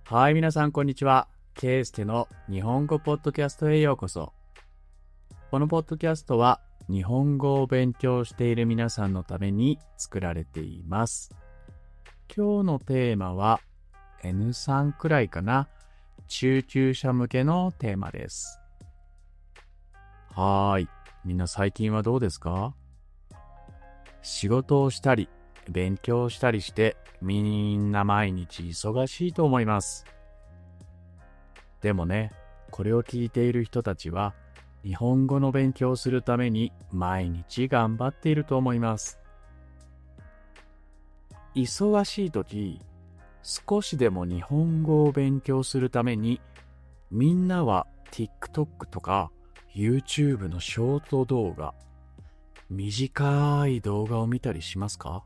はい、皆さんこんにちは。ケイスケの日本語ポッドキャストへようこそ。このポッドキャストは日本語を勉強している皆さんのために作られています。今日のテーマは N3 くらいかな。中級者向けのテーマです。はーい。みんな最近はどうですか？仕事をしたり、勉強したりして、みんな毎日忙しいと思います。でもね、これを聞いている人たちは、日本語の勉強をするために毎日頑張っていると思います。忙しい時、少しでも日本語を勉強するために、みんなは TikTok とか YouTube のショート動画、短い動画を見たりしますか？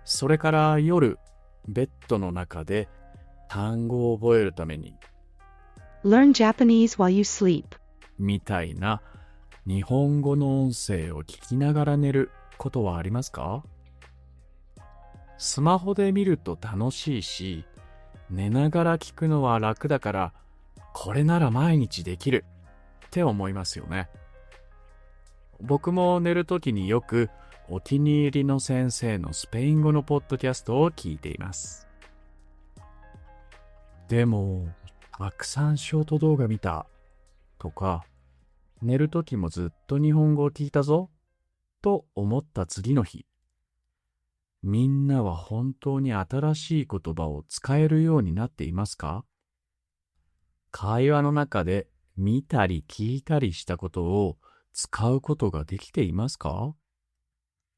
それから夜、ベッドの中で単語を覚えるために、Learn Japanese while you sleep. みたいな日本語の音声を聞きながら寝ることはありますか？スマホで見ると楽しいし、寝ながら聞くのは楽だから、これなら毎日できるって思いますよね。僕も寝るときによくお気に入りの先生のスペイン語のポッドキャストを聞いています。でも、たくさんショート動画見たとか、寝るときもずっと日本語を聞いたぞと思った次の日、みんなは本当に新しい言葉を使えるようになっていますか？会話の中で見たり聞いたりしたことを使うことができていますか？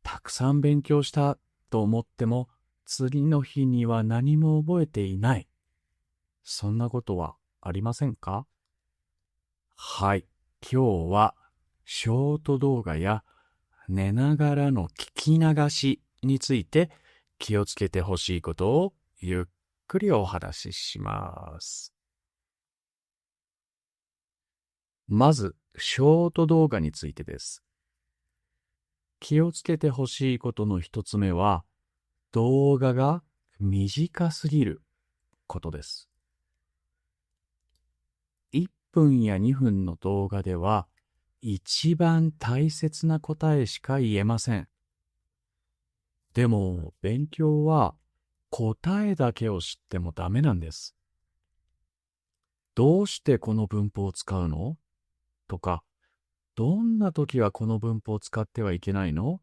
たくさん勉強したと思っても次の日には何も覚えていない。そんなことはありませんか？はい、今日はショート動画や寝ながらの聞き流しについて気をつけてほしいことをゆっくりお話しします。まず、ショート動画についてです。気をつけてほしいことの一つ目は、動画が短すぎることです。1分や2分の動画では、一番大切な答えしか言えません。でも、勉強は答えだけを知ってもダメなんです。どうしてこの文法を使うの？とか、どんな時はこの文法を使ってはいけないの？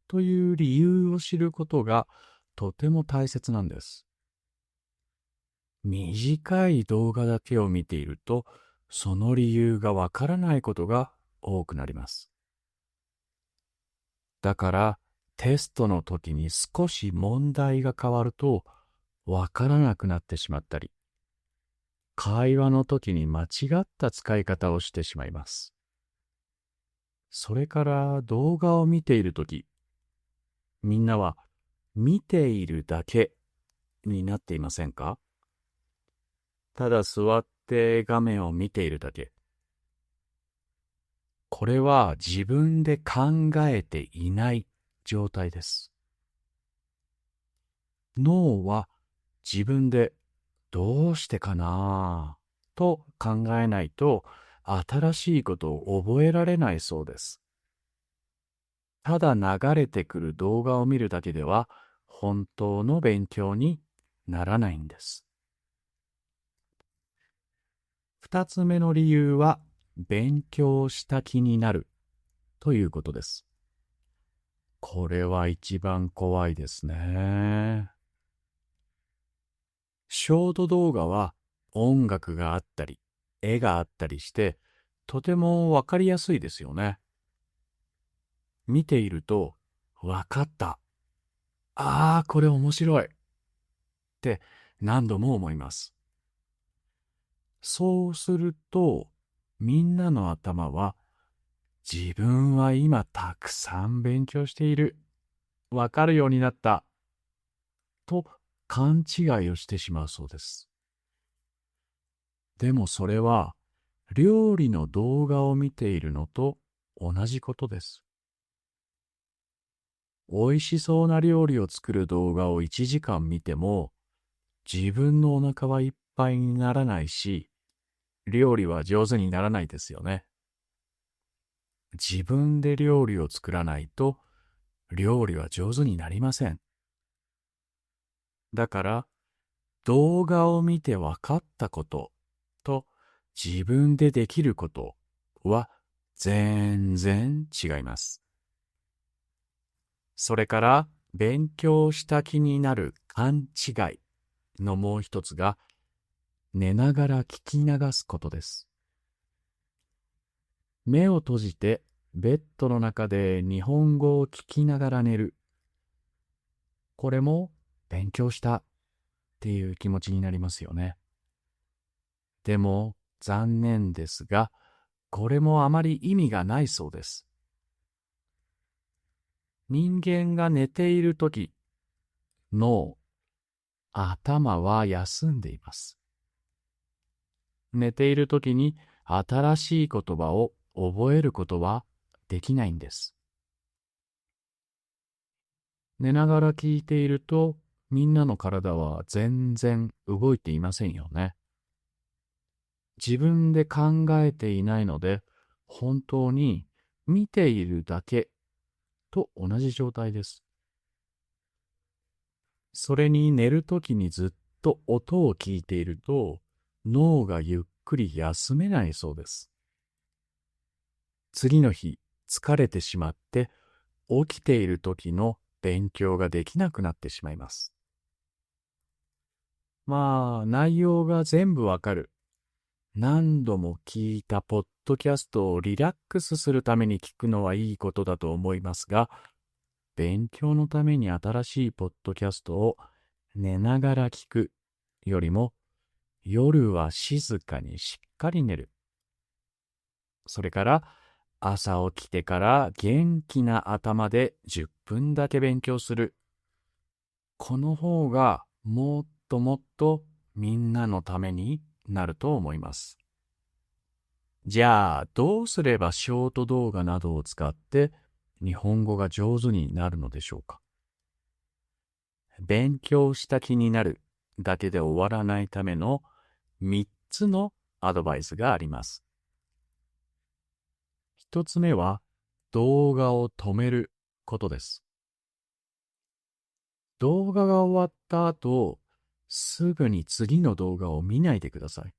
という理由を知ることがとても大切なんです。短い動画だけを見ていると、その理由がわからないことが多くなります。だから、テストの時に少し問題が変わると、わからなくなってしまったり、会話の時に間違った使い方をしてしまいます。それから動画を見ている時、みんなは見ているだけになっていませんか？ただ座って画面を見ているだけ。これは自分で考えていない状態です。脳は自分でどうしてかなと考えないと新しいことを覚えられないそうです。ただ流れてくる動画を見るだけでは本当の勉強にならないんです。二つ目の理由は勉強した気になるということです。これは一番怖いですね。ショート動画は音楽があったり、絵があったりして、とてもわかりやすいですよね。見ていると、わかった。ああ、これ面白い。って何度も思います。そうすると、みんなの頭は、自分は今たくさん勉強している。わかるようになった。と勘違いをしてしまうそうです。でもそれは、料理の動画を見ているのと同じことです。美味しそうな料理を作る動画を1時間見ても、自分のお腹はいっぱいにならないし、料理は上手にならないですよね。自分で料理を作らないと、料理は上手になりません。だから、動画を見て分かったことと自分でできることは全然違います。それから、勉強した気になる勘違いのもう一つが、寝ながら聞き流すことです。目を閉じてベッドの中で日本語を聞きながら寝る。これも勉強したっていう気持ちになりますよね。でも残念ですが、これもあまり意味がないそうです。人間が寝ているとき、脳、頭は休んでいます。寝ているときに新しい言葉を覚えることはできないんです。寝ながら聞いていると、みんなの体は全然動いていませんよね。自分で考えていないので、本当に見ているだけと同じ状態です。それに寝るときにずっと音を聞いていると、脳がゆっくり休めないそうです。次の日、疲れてしまって、起きている時の勉強ができなくなってしまいます。まあ、内容が全部わかる。何度も聞いたポッドキャストをリラックスするために聞くのはいいことだと思いますが、勉強のために新しいポッドキャストを寝ながら聞くよりも、夜は静かにしっかり寝る。それから朝起きてから元気な頭で10分だけ勉強する。この方がもっともっとみんなのためになると思います。じゃあ、どうすればショート動画などを使って日本語が上手になるのでしょうか。勉強した気になるだけで終わらないための3つのアドバイスがあります。1つ目は動画を止めることです。動画が終わった後、すぐに次の動画を見ないでください。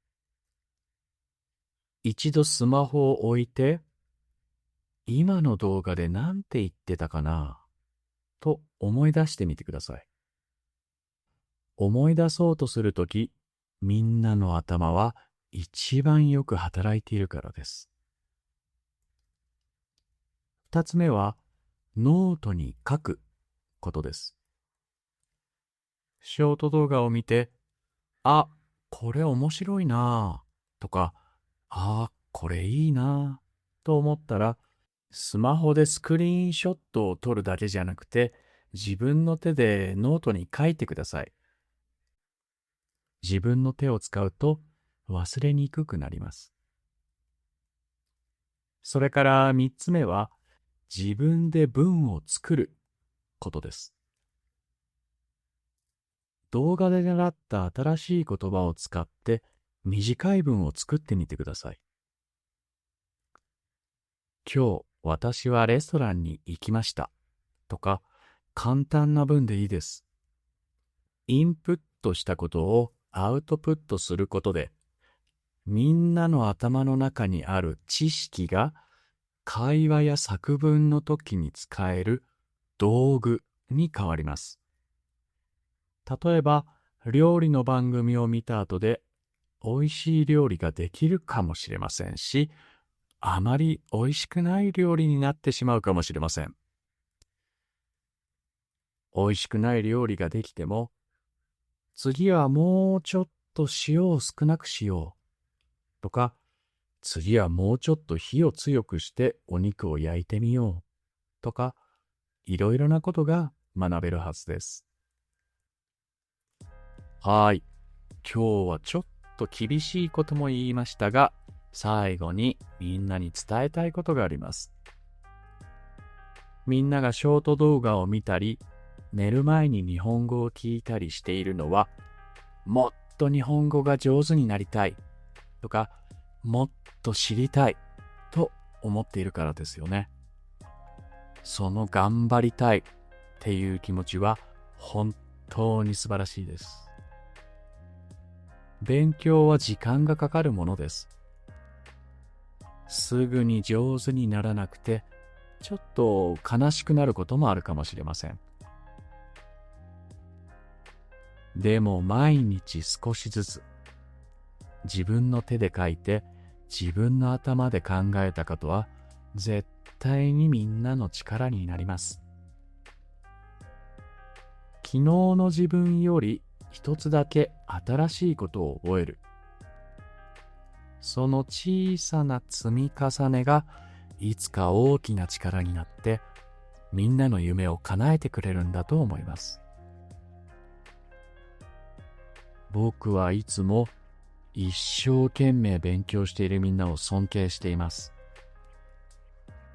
一度スマホを置いて、今の動画で何て言ってたかなと思い出してみてください。思い出そうとするとき、みんなの頭は一番よく働いているからです。二つ目は、ノートに書くことです。ショート動画を見て、あ、これ面白いなぁとか、これいいなぁと思ったら、スマホでスクリーンショットを撮るだけじゃなくて、自分の手でノートに書いてください。自分の手を使うと忘れにくくなります。それから三つ目は、自分で文を作ることです。動画で習った新しい言葉を使って短い文を作ってみてください。今日私はレストランに行きましたとか、簡単な文でいいです。インプットしたことをアウトプットすることで、みんなの頭の中にある知識が会話や作文の時に使える道具に変わります。例えば、料理の番組を見た後で、美味しい料理ができるかもしれませんし、あまり美味しくない料理になってしまうかもしれません。美味しくない料理ができても、次はもうちょっと塩を少なくしようとか、次はもうちょっと火を強くしてお肉を焼いてみようとか、いろいろなことが学べるはずです。はい。今日はちょっと厳しいことも言いましたが、最後にみんなに伝えたいことがあります。みんながショート動画を見たり、寝る前に日本語を聞いたりしているのは、もっと日本語が上手になりたいとか、もっと知りたいと思っているからですよね。その頑張りたいっていう気持ちは本当に素晴らしいです。勉強は時間がかかるものです。すぐに上手にならなくて、ちょっと悲しくなることもあるかもしれません。でも毎日少しずつ、自分の手で書いて、自分の頭で考えたことは、絶対にみんなの力になります。昨日の自分より一つだけ新しいことを覚える。その小さな積み重ねがいつか大きな力になってみんなの夢を叶えてくれるんだと思います。僕はいつも一生懸命勉強しているみんなを尊敬しています。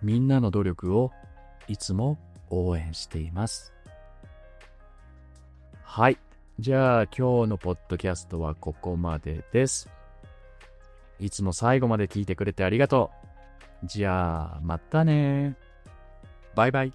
みんなの努力をいつも応援しています。はい。じゃあ今日のポッドキャストはここまでです。いつも最後まで聞いてくれてありがとう。じゃあまたね。バイバイ。